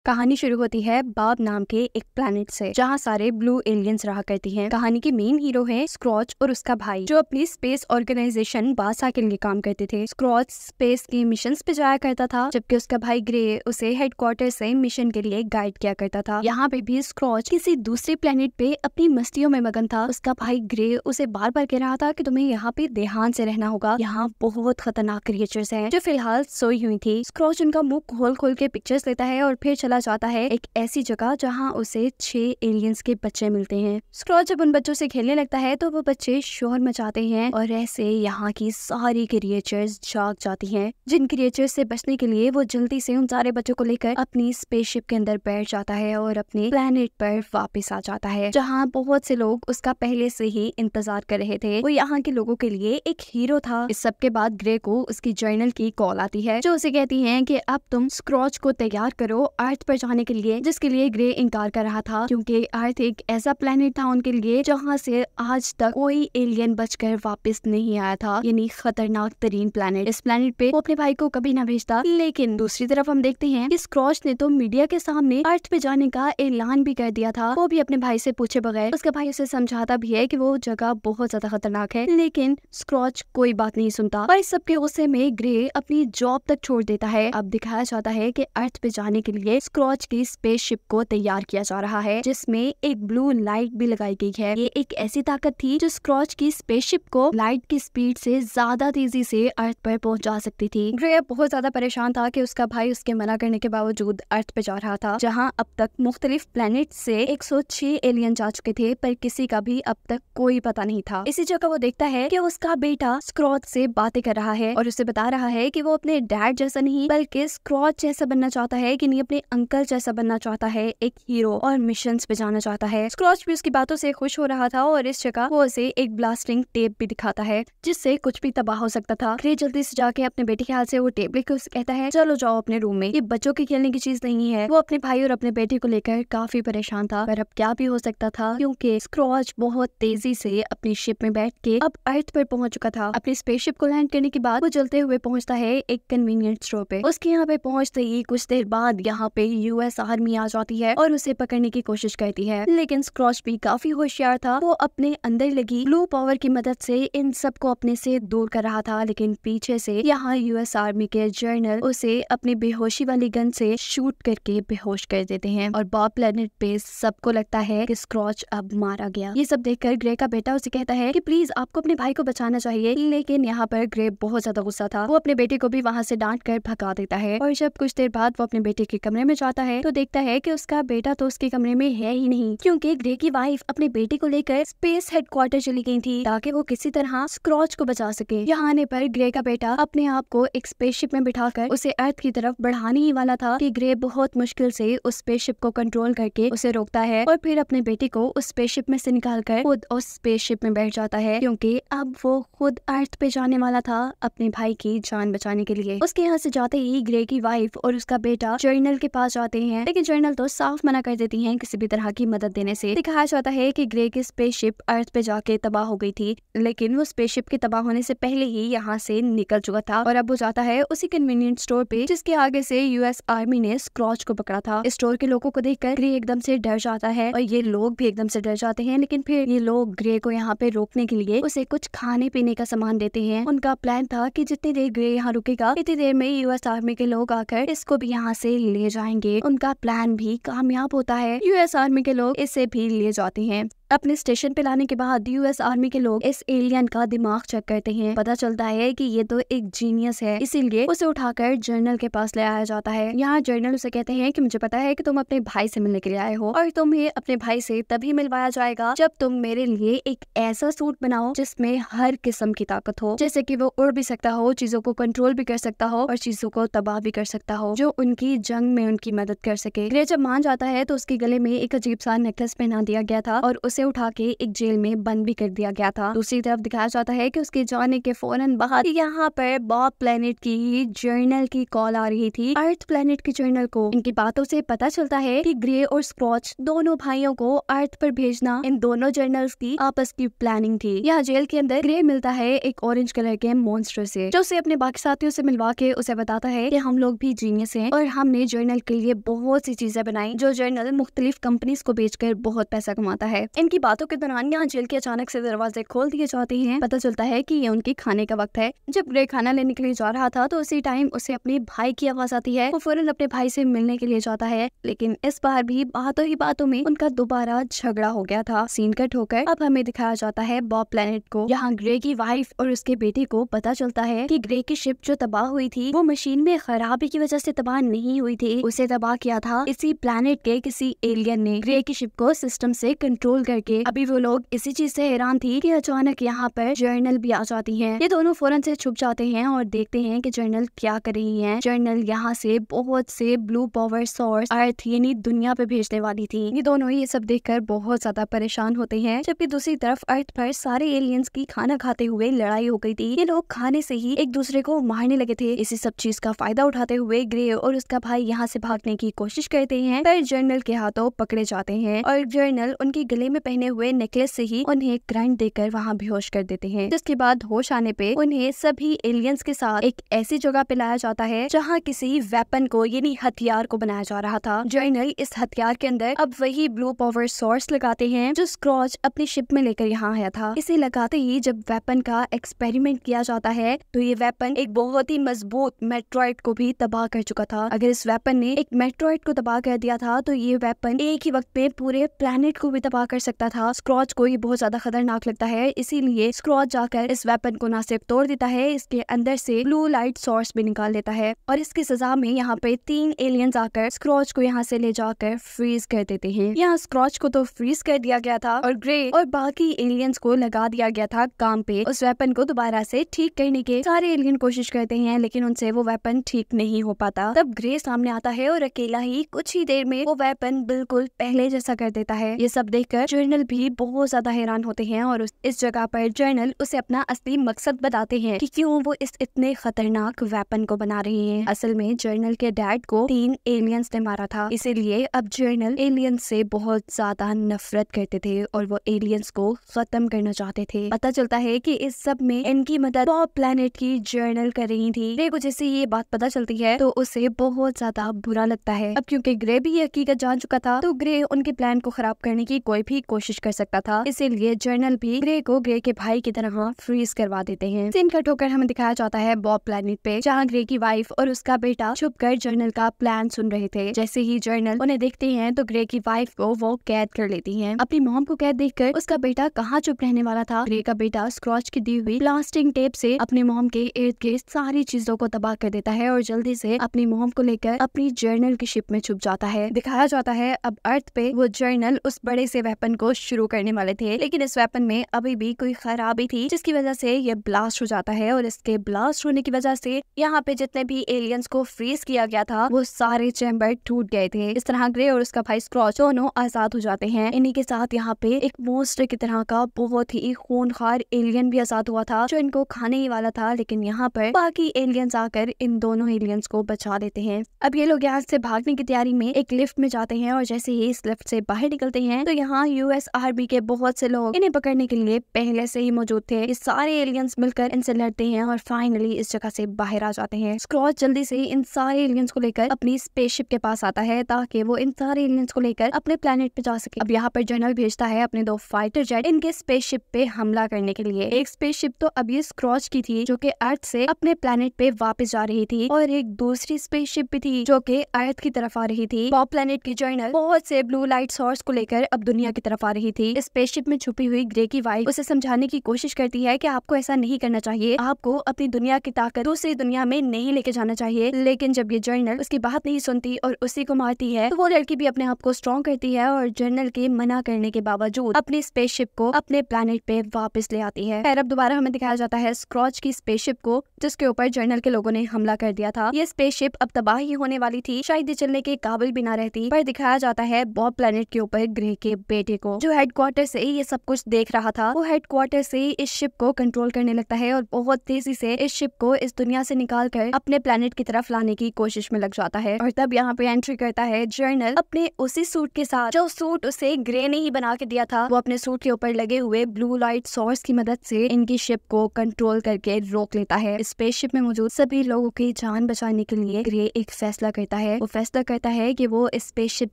कहानी शुरू होती है बाब नाम के एक प्लेनेट से, जहाँ सारे ब्लू एलियंस रहा करती हैं। कहानी के मेन हीरो है स्क्रॉच और उसका भाई, जो अपनी स्पेस ऑर्गेनाइजेशन बासा के लिए काम करते थे। स्क्रॉच स्पेस के मिशंस पे जाया करता था, जबकि उसका भाई ग्रे उसे हेडक्वार्टर से मिशन के लिए गाइड किया करता था। यहाँ पे भी स्क्रॉच किसी दूसरे प्लेनेट पे अपनी मस्तियों में मगन था। उसका भाई ग्रे उसे बार बार कह रहा था कि तुम्हें यहाँ पे ध्यान से रहना होगा, यहाँ बहुत खतरनाक क्रिएचर्स हैं जो फिलहाल सोई हुई थी। स्क्रॉच उनका मुंह खोल खोल के पिक्चर्स लेता है और फिर चला जाता है एक ऐसी जगह जहां उसे 6 एलियंस के बच्चे मिलते हैं। स्क्रॉच जब उन बच्चों से खेलने लगता है तो वो बच्चे शोर मचाते हैं और ऐसे यहाँ की सारी क्रिएचर्स जाग जाती हैं। जिन क्रिएचर्स से बचने के लिए वो जल्दी से उन सारे बच्चों को लेकर अपनी स्पेसशिप के अंदर बैठ जाता है और अपने प्लेनेट पर वापस आ जाता है, जहाँ बहुत से लोग उसका पहले से ही इंतजार कर रहे थे। वो यहाँ के लोगों के लिए एक हीरो था। इस सब के बाद ग्रे को उसकी जर्नल की कॉल आती है, जो उसे कहती है कि अब तुम स्क्रॉच को तैयार करो अर्थ पर जाने के लिए, जिसके लिए ग्रे इनकार कर रहा था, क्योंकि अर्थ एक ऐसा प्लेनेट था उनके लिए जहाँ से आज तक कोई एलियन बचकर वापस नहीं आया था, यानी खतरनाक तरीन प्लेनेट। इस प्लेनेट पे वो अपने भाई को कभी ना भेजता। लेकिन दूसरी तरफ हम देखते हैं कि स्क्रॉच ने तो मीडिया के सामने अर्थ पे जाने का ऐलान भी कर दिया था, वो भी अपने भाई से पूछे बगैर। उसका भाई उसे समझाता भी है कि वो जगह बहुत ज्यादा खतरनाक है, लेकिन स्क्रॉच कोई बात नहीं सुनता। और इस सबके गुस्से में ग्रे अपनी जॉब तक छोड़ देता है। अब दिखाया जाता है कि अर्थ पे जाने के लिए स्क्रॉच की स्पेसशिप को तैयार किया जा रहा है, जिसमें एक ब्लू लाइट भी लगाई गई है। ये एक ऐसी ताकत थी जो स्क्रॉच की स्पेसशिप को लाइट की स्पीड से ज्यादा तेजी से अर्थ पर पहुंचा सकती थी। ग्रे बहुत ज्यादा परेशान था कि उसका भाई उसके मना करने के बावजूद अर्थ पे जा रहा था, जहां अब तक मुख्तलिफ प्लेनेट से 106 एलियन जा चुके थे, पर किसी का भी अब तक कोई पता नहीं था। इसी जगह वो देखता है कि उसका बेटा स्क्रॉच से बातें कर रहा है और उसे बता रहा है कि वो अपने डैड जैसा नहीं बल्कि स्क्रॉच जैसा बनना चाहता है, कि नहीं अपने अंकल जैसा बनना चाहता है, एक हीरो और मिशंस पे जाना चाहता है। स्क्रॉच भी उसकी बातों से खुश हो रहा था और इस जगह वो उसे एक ब्लास्टिंग टेप भी दिखाता है, जिससे कुछ भी तबाह हो सकता था। ग्रे जल्दी से जाके अपने बेटे के हाथ से वो टेप लेकर उसे कहता है चलो जाओ अपने रूम में, ये बच्चों के खेलने की चीज नहीं है। वो अपने भाई और अपने बेटे को लेकर काफी परेशान था, पर अब क्या भी हो सकता था, क्योंकि स्क्रॉच बहुत तेजी से अपनी शिप में बैठ के अब अर्थ पर पहुंच चुका था। अपनी स्पेसशिप को लैंड करने के बाद वो चलते हुए पहुंचता है एक कन्वीनियंस स्टोर पे। उसके यहाँ पे पहुंचते ही कुछ देर बाद यहाँ पे यूएस आर्मी आ जाती है और उसे पकड़ने की कोशिश करती है, लेकिन स्क्रॉच भी काफी होशियार था। वो अपने अंदर लगी ब्लू पावर की मदद से इन सबको अपने से दूर कर रहा था, लेकिन पीछे से यहाँ यूएस आर्मी के जर्नल उसे अपनी बेहोशी वाली गन से शूट करके बेहोश कर देते हैं और बॉब प्लेनेट पे सबको लगता है कि स्क्रॉच अब मारा गया। ये सब देखकर ग्रे का बेटा उसे कहता है कि प्लीज आपको अपने भाई को बचाना चाहिए, लेकिन यहाँ पर ग्रे बहुत ज्यादा गुस्सा था। वो अपने बेटे को भी वहाँ से डांट कर भगा देता है और जब कुछ देर बाद वो अपने बेटे के कमरे में जाता है तो देखता है कि उसका बेटा तो उसके कमरे में है ही नहीं, क्योंकि ग्रे की वाइफ अपने बेटे को लेकर स्पेस हेडक्वार्टर चली गई थी ताकि वो किसी तरह स्क्रॉच को बचा सके। यहाँ आने पर ग्रे का बेटा अपने आप को एक स्पेसशिप में बिठाकर उसे अर्थ की तरफ बढ़ाने ही वाला था कि ग्रे बहुत मुश्किल से उस स्पेसशिप को कंट्रोल करके उसे रोकता है और फिर अपने बेटे को उस स्पेसशिप में से निकालकर खुद उस स्पेसशिप में बैठ जाता है, क्योंकि अब वो खुद अर्थ पे जाने वाला था अपने भाई की जान बचाने के लिए। उसके यहाँ से जाते ही ग्रे की वाइफ और उसका बेटा जर्नल के पास जाते हैं, लेकिन जर्नल तो साफ मना कर देती हैं किसी भी तरह की मदद देने से। दिखाया जाता है कि ग्रे की स्पेसशिप अर्थ पे जाके तबाह हो गई थी, लेकिन वो स्पेसशिप के तबाह होने से पहले ही यहाँ से निकल चुका था और अब वो जाता है उसी कन्वीनियंस स्टोर पे जिसके आगे से यूएस आर्मी ने स्क्रॉच को पकड़ा था। स्टोर के लोगों को देखकर ग्रे एकदम से डर जाता है और ये लोग भी एकदम से डर जाते हैं, लेकिन फिर ये लोग ग्रे को यहाँ पे रोकने के लिए उसे कुछ खाने पीने का सामान देते हैं। उनका प्लान था कि जितनी देर ग्रे यहाँ रुकेगा इतनी देर में यूएस आर्मी के लोग आकर इसको भी यहाँ से ले जाएंगे। उनका प्लान भी कामयाब होता है, यूएस आर्मी के लोग इसे भी ले जाते हैं। अपने स्टेशन पे लाने के बाद यूएस आर्मी के लोग इस एलियन का दिमाग चेक करते हैं। पता चलता है कि ये तो एक जीनियस है, इसीलिए उसे उठाकर जर्नल के पास ले आया जाता है। यहाँ जर्नल उसे कहते हैं कि मुझे पता है कि तुम अपने भाई से मिलने के लिए आए हो और तुम्हें अपने भाई से तभी मिलवाया जाएगा जब तुम मेरे लिए एक ऐसा सूट बनाओ जिसमें हर किस्म की ताकत हो, जैसे कि वो उड़ भी सकता हो, चीजों को कंट्रोल भी कर सकता हो और चीजों को तबाह भी कर सकता हो, जो उनकी जंग में उनकी मदद कर सके। ग्रे जब मान जाता है तो उसके गले में एक अजीब सा नेकलेस पहना दिया गया था और उसे उसे उठा के एक जेल में बंद भी कर दिया गया था। दूसरी तरफ दिखाया जाता है कि उसके जाने के फौरन बाद यहाँ पर बॉब प्लेनेट की जर्नल की कॉल आ रही थी अर्थ प्लेनेट की जर्नल को। इनकी बातों से पता चलता है कि ग्रे और स्क्रॉच दोनों भाइयों को अर्थ पर भेजना इन दोनों जर्नल्स की आपस की प्लानिंग थी। यहाँ जेल के अंदर ग्रे मिलता है एक ऑरेंज कलर के मॉन्स्टर से, जो उसे अपने बाकी साथियों से मिलवा के उसे बताता है कि हम लोग भी जीनियस हैं और हमने जर्नल के लिए बहुत सी चीजें बनाई, जो जर्नल मुख्तलिफ कंपनीज को बेचकर बहुत पैसा कमाता है। इनकी बातों के दौरान यहाँ जेल के अचानक से दरवाजे खोल दिए जाते हैं। पता चलता है कि ये उनकी खाने का वक्त है। जब ग्रे खाना लेने के लिए जा रहा था तो उसी टाइम उसे अपने भाई की आवाज आती है। वो फौरन अपने भाई से मिलने के लिए जाता है, लेकिन इस बार भी बातों ही बातों में उनका दोबारा झगड़ा हो गया था। सीन कट होकर अब हमें दिखाया जाता है बॉब प्लेनेट को। यहाँ ग्रे की वाइफ और उसके बेटे को पता चलता है कि ग्रे की शिप जो तबाह हुई थी वो मशीन में खराबी की वजह से तबाह नहीं हुई थी, उसे तबाह किया था इसी प्लेनेट के किसी एलियन ने ग्रे की शिप को सिस्टम से कंट्रोल करके। अभी वो लोग इसी चीज से हैरान थी कि अचानक यहाँ पर जर्नल भी आ जाती है। ये दोनों फौरन से छुप जाते हैं और देखते हैं कि जर्नल क्या कर रही है। जर्नल यहाँ से बहुत से ब्लू पावर सोर्स अर्थ यानी दुनिया पे भेजने वाली थी। ये दोनों ये सब देखकर बहुत ज्यादा परेशान होते हैं, जबकि दूसरी तरफ अर्थ पर सारे एलियंस की खाना खाते हुए लड़ाई हो गई थी। ये लोग खाने से ही एक दूसरे को मारने लगे थे। इसी सब चीज का फायदा उठाते हुए ग्रे और उसका भाई यहाँ से भागने की कोशिश करते हैं, पर जर्नल के हाथों पकड़े जाते हैं और जर्नल उनके गले में पहने हुए नेकलेस से ही उन्हें करंट देकर वहाँ बेहोश कर देते हैं। जिसके बाद होश आने पे उन्हें सभी एलियंस के साथ एक ऐसी जगह पे लाया जाता है जहाँ किसी वेपन को यानी हथियार को बनाया जा रहा था। जर्नल इस हथियार के अंदर अब वही ब्लू पावर सोर्स लगाते हैं जो स्क्रॉच अपनी शिप में लेकर यहाँ आया था। इसे लगाते ही जब वेपन का एक्सपेरिमेंट किया जाता है तो ये वेपन एक बहुत ही मजबूत मेट्रॉइड को भी तबाह कर चुका था। अगर इस वेपन ने एक मेट्रॉइड को तबाह कर दिया था तो ये वेपन एक ही वक्त में पूरे प्लेनेट को भी तबाह कर सकता था। स्क्रॉच को ये बहुत ज्यादा खतरनाक लगता है, इसीलिए स्क्रॉच जाकर इस वेपन को ना सिर्फ तोड़ देता है, इसके अंदर से ब्लू लाइट सोर्स भी निकाल लेता है और इसकी सजा में यहाँ पे 3 एलियंस आकर स्क्रॉच को यहाँ से ले जाकर फ्रीज कर देते हैं। यहाँ स्क्रॉच को तो फ्रीज कर दिया गया था और ग्रे और बाकी एलियंस को लगा दिया गया था काम पे उस वेपन को दोबारा से ठीक करने के। सारे एलियन कोशिश करते हैं लेकिन उनसे वो वेपन ठीक नहीं हो पाता। तब ग्रे सामने आता है और अकेला ही कुछ ही देर में वो वेपन बिल्कुल पहले जैसा कर देता है। ये सब देखकर जर्नल भी बहुत ज्यादा हैरान होते हैं और इस जगह पर जर्नल उसे अपना असली मकसद बताते हैं कि क्यों वो इस इतने खतरनाक वेपन को बना रहे हैं। असल में जर्नल के डैड को 3 एलियंस ने मारा था, इसीलिए अब जर्नल एलियंस से बहुत ज्यादा नफरत करते थे और वो एलियंस को खत्म करना चाहते थे। पता चलता है कि इस सब में इनकी मदद बॉब प्लेनेट की जर्नल कर रही थी। ग्रे को जैसे ये बात पता चलती है तो उसे बहुत ज्यादा बुरा लगता है। अब क्योंकि ग्रे भी ये हकीकत जान चुका था तो ग्रे उनके प्लान को खराब करने की कोई भी कोशिश कर सकता था, इसीलिए जर्नल भी ग्रे को ग्रे के भाई की तरह फ्रीज करवा देते हैं। सीन कट होकर हमें दिखाया जाता है बॉब प्लेनेट पे, जहाँ ग्रे की वाइफ और उसका बेटा छुपकर जर्नल का प्लान सुन रहे थे। जैसे ही जर्नल उन्हें देखते हैं तो ग्रे की वाइफ को वो कैद कर लेती है। अपनी मॉम को कैद देखकर उसका बेटा कहाँ चुप रहने वाला था। ग्रे का बेटा स्क्रॉच की दी हुई प्लास्टिक टेप से अपनी मॉम के इर्द गिर्द सारी चीजों को तबाह कर देता है और जल्दी से अपनी मॉम को लेकर अपनी जर्नल की शिप में छुप जाता है। दिखाया जाता है अब अर्थ पे वो जर्नल उस बड़े से वेपन को शुरू करने वाले थे, लेकिन इस वेपन में अभी भी कोई खराबी थी जिसकी वजह से ये ब्लास्ट हो जाता है और इसके ब्लास्ट होने की वजह से यहाँ पे जितने भी एलियंस को फ्रीज किया गया था वो सारे चैम्बर टूट गए थे। इस तरह ग्रे और उसका भाई स्क्रॉच दोनों आजाद हो जाते हैं। इन्हीं के साथ यहाँ पे एक मोस्टर की तरह का बहुत ही खूनखार एलियन भी आजाद हुआ था जो इनको खाने ही वाला था, लेकिन यहाँ पर बाकी एलियंस आकर इन दोनों एलियंस को बचा देते हैं। अब ये लोग यहाँ से भागने की तैयारी में एक लिफ्ट में जाते हैं और जैसे ही इस लिफ्ट से बाहर निकलते हैं तो यहाँ यूएस आर्मी के बहुत से लोग इन्हें पकड़ने के लिए पहले से ही मौजूद थे। ये सारे एलियंस मिलकर इनसे लड़ते हैं और फाइनली इस जगह से बाहर आ जाते हैं। स्क्रॉच जल्दी से इन सारे एलियंस को लेकर अपनी स्पेसशिप के पास आता है ताकि वो इन सारे एलियंस को लेकर अपने प्लेनेट पे जा सके। अब यहाँ पर जर्नल भेजता है अपने 2 फाइटर जेट इनके स्पेसशिप पे हमला करने के लिए। एक स्पेसशिप तो अब ये स्क्रॉच की थी जो कि अर्थ से अपने प्लेनेट पे वापस जा रही थी और एक दूसरी स्पेसशिप भी थी जो कि अर्थ की तरफ आ रही थी। बॉब प्लेनेट की जर्नल बहुत से ब्लू लाइट सोर्स को लेकर अब दुनिया की तरफ आ रही थी। इस स्पेसशिप में छुपी हुई ग्रे की वाइफ उसे समझाने की कोशिश करती है कि आपको ऐसा नहीं करना चाहिए, आपको अपनी दुनिया की ताकत दूसरी दुनिया में नहीं लेके जाना चाहिए। लेकिन जब ये जर्नल उसकी बात नहीं सुनती और उसी को मारती है तो वो लड़की भी अपने आप को स्ट्रॉन्ग करती है और जर्नल के मना करने के बावजूद अपनी स्पेसशिप को अपने प्लेनेट पे वापस ले आती है। फिर अब दोबारा हमें दिखाया जाता है स्क्रॉच की स्पेसशिप को जिसके ऊपर जर्नल के लोगों ने हमला कर दिया था। ये स्पेसशिप अब तबाह ही होने वाली थी, शायद ये चलने के काबिल भी ना रहती, पर दिखाया जाता है बॉब प्लेनेट के ऊपर ग्रे के बेटे को को। जो हेडक्वार्टर से ये सब कुछ देख रहा था, वो हेडक्वार्टर से इस शिप को कंट्रोल करने लगता है और बहुत तेजी से इस शिप को इस दुनिया से निकाल कर अपने प्लेनेट की तरफ लाने की कोशिश में लग जाता है। और तब यहाँ पे एंट्री करता है जर्नल अपने उसी सूट के साथ जो सूट उसे ग्रे ने ही बना के दिया था। वो अपने सूट के ऊपर लगे हुए ब्लू लाइट सोर्स की मदद से इनकी शिप को कंट्रोल करके रोक लेता है। स्पेसशिप में मौजूद सभी लोगों की जान बचाने के लिए ग्रे एक फैसला करता है। वो फैसला करता है कि वो स्पेसशिप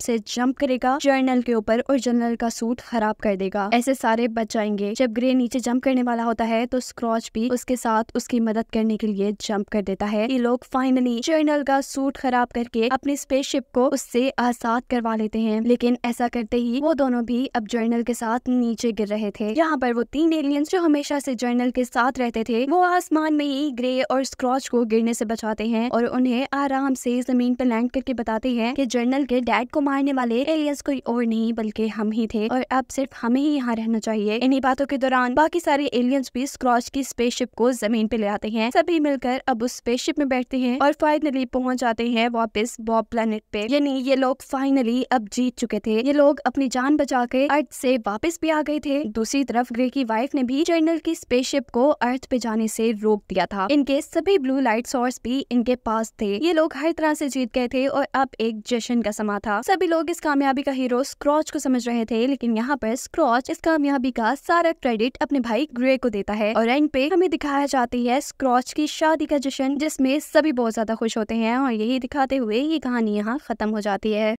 से जंप करेगा जर्नल के ऊपर और जर्नल का सूट खराब कर देगा। ऐसे सारे बच जाएंगे। जब ग्रे नीचे जंप करने वाला होता है तो स्क्रॉच भी उसके साथ उसकी मदद करने के लिए जंप कर देता है। ये लोग फाइनली जर्नल का सूट खराब करके अपनी स्पेसशिप को उससे आजाद करवा लेते हैं। लेकिन ऐसा करते ही वो दोनों भी अब जर्नल के साथ नीचे गिर रहे थे। यहाँ पर वो 3 एलियंस जो हमेशा से जर्नल के साथ रहते थे, वो आसमान में ही ग्रे और स्क्रॉच को गिरने से बचाते हैं और उन्हें आराम से जमीन पर लैंड करके बताते हैं कि जर्नल के डैड को मारने वाले एलियंस कोई और नहीं बल्कि हम ही थे और अब सिर्फ हमें ही यहाँ रहना चाहिए। इन्हीं बातों के दौरान बाकी सारे एलियंस भी स्क्रॉच की स्पेसशिप को जमीन पे ले आते हैं। सभी मिलकर अब उस स्पेसशिप में बैठते हैं और फाइनली पहुंच जाते हैं वापस बॉब प्लेनेट पे। यानी ये लोग फाइनली अब जीत चुके थे। ये लोग अपनी जान बचा के अर्थ से वापस भी आ गए थे। दूसरी तरफ ग्रे की वाइफ ने भी जर्नल की स्पेसशिप को अर्थ पे जाने से रोक दिया था। इनके सभी ब्लू लाइट सोर्स भी इनके पास थे। ये लोग हर तरह से जीत गए थे और अब एक जश्न का समा था। सभी लोग इस कामयाबी का हीरो स्क्रॉच को समझ रहे थे, लेकिन यहाँ पर स्क्रॉच इस कामयाबी का सारा क्रेडिट अपने भाई ग्रे को देता है और एंड पे हमें दिखाया जाती है स्क्रॉच की शादी का जश्न, जिसमें सभी बहुत ज्यादा खुश होते हैं और यही दिखाते हुए ये कहानी यहाँ खत्म हो जाती है।